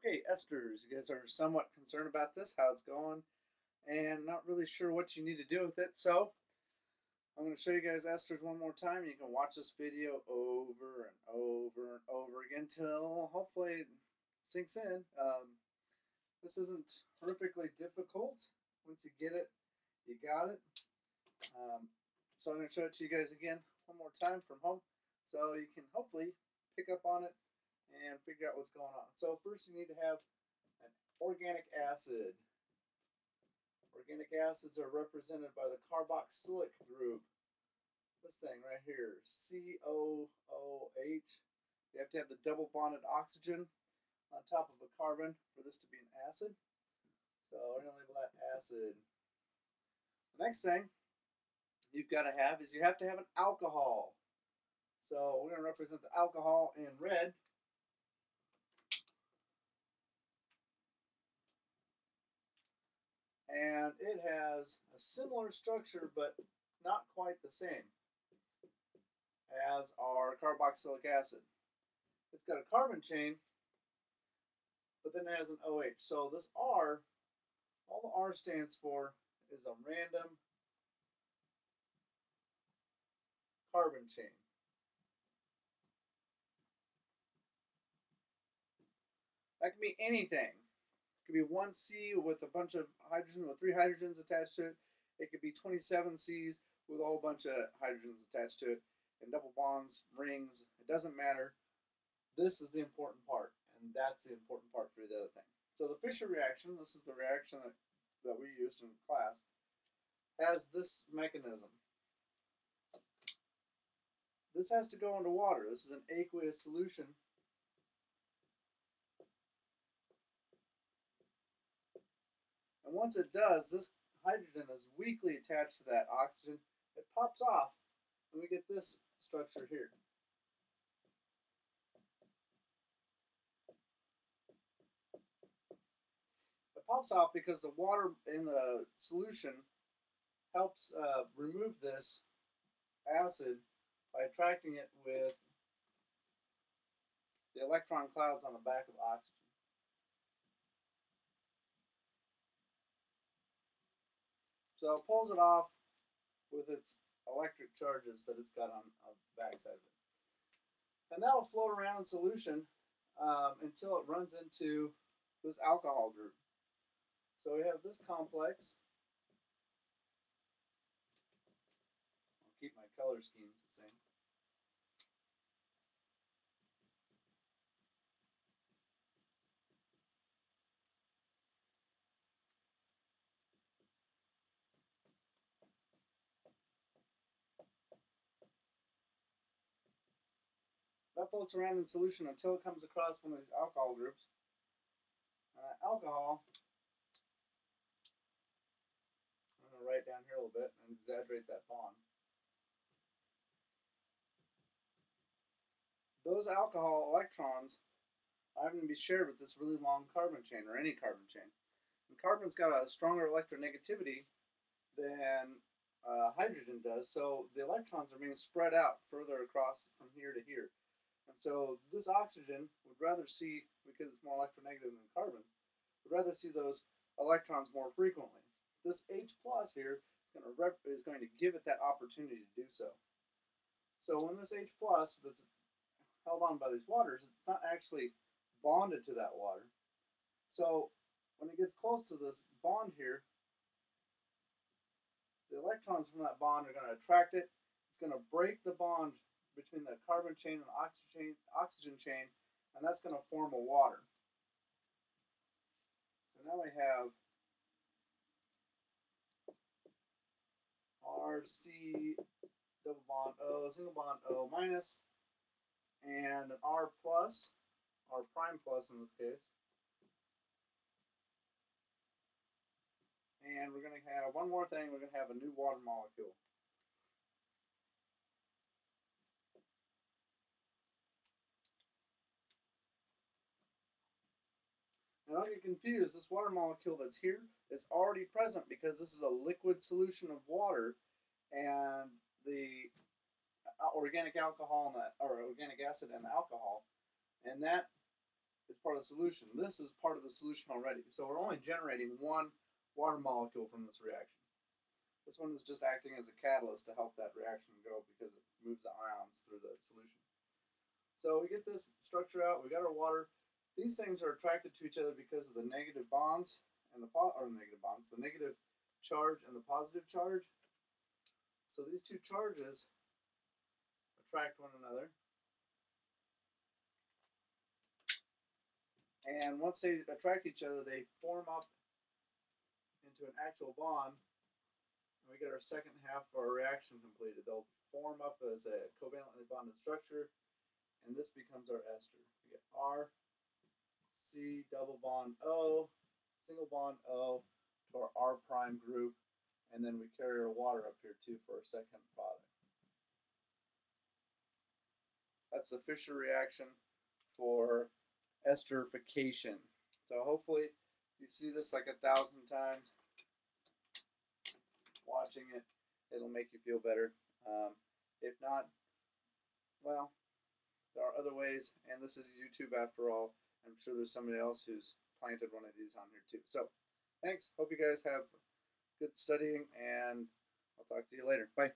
Okay, esters. You guys are somewhat concerned about this, how it's going, and not really sure what you need to do with it. So I'm going to show you guys esters one more time. You can watch this video over and over and over again till hopefully it sinks in. This isn't horrifically difficult. Once you get it, you got it. So I'm going to show it to you guys again one more time from home so you can hopefully pick up on it and figure out what's going on. So first you need to have an organic acid. Organic acids are represented by the carboxylic group. This thing right here, COOH. You have to have the double bonded oxygen on top of a carbon for this to be an acid. So we're going to label that acid. The next thing you've got to have is you have to have an alcohol. So we're going to represent the alcohol in red. And it has a similar structure, but not quite the same as our carboxylic acid. It's got a carbon chain, but then it has an OH. So this R, all the R stands for is a random carbon chain. That can be anything. It could be one C with a bunch of hydrogen with 3 hydrogens attached to it. It could be 27 C's with a whole bunch of hydrogens attached to it, and double bonds, rings. It doesn't matter. This is the important part, and that's the important part for the other thing. So the Fischer reaction, this is the reaction that we used in class, has this mechanism. This has to go into water. This is an aqueous solution. And once it does, this hydrogen is weakly attached to that oxygen. It pops off, and we get this structure here. It pops off because the water in the solution helps remove this acid by attracting it with the electron clouds on the back of oxygen. So it pulls it off with its electric charges that it's got on the backside of it. And that will float around in solution until it runs into this alcohol group. So we have this complex. I'll keep my color schemes the same. That floats around in solution until it comes across one of these alcohol groups. And that alcohol, I'm going to write down here a little bit and exaggerate that bond. Those alcohol electrons are going to be shared with this really long carbon chain, or any carbon chain. And carbon's got a stronger electronegativity than hydrogen does, so the electrons are being spread out further across from here to here. And so this oxygen would rather see, because it's more electronegative than carbon, would rather see those electrons more frequently. This H plus here is going to give it that opportunity to do so. So when this H plus that's held on by these waters, it's not actually bonded to that water. So when it gets close to this bond here, the electrons from that bond are going to attract it. It's going to break the bond between the carbon chain and the oxygen chain, and that's going to form a water. So now we have RC double bond O, single bond O minus, and an R plus, R prime plus in this case. And we're going to have one more thing, we're going to have a new water molecule. Now don't get confused, this water molecule that's here is already present because this is a liquid solution of water, and the organic alcohol and or organic acid and the alcohol, and that is part part of the solution. This is part of the solution already. So we're only generating one water molecule from this reaction. This one is just acting as a catalyst to help that reaction go because it moves the ions through the solution. So we get this structure out. We got our water. These things are attracted to each other because of the negative bonds and the negative charge and the positive charge. So these two charges attract one another. And once they attract each other, they form up into an actual bond. And we get our second half of our reaction completed. They'll form up as a covalently bonded structure, and this becomes our ester. We get R, C, double bond O, single bond O to our R prime group, and then we carry our water up here too for our second product. That's the Fischer reaction for esterification. So hopefully you see this like 1,000 times. Watching it, it'll make you feel better. If not, well, there are other ways, and this is YouTube after all. I'm sure there's somebody else who's planted one of these on here too. So thanks. Hope you guys have good studying, and I'll talk to you later. Bye.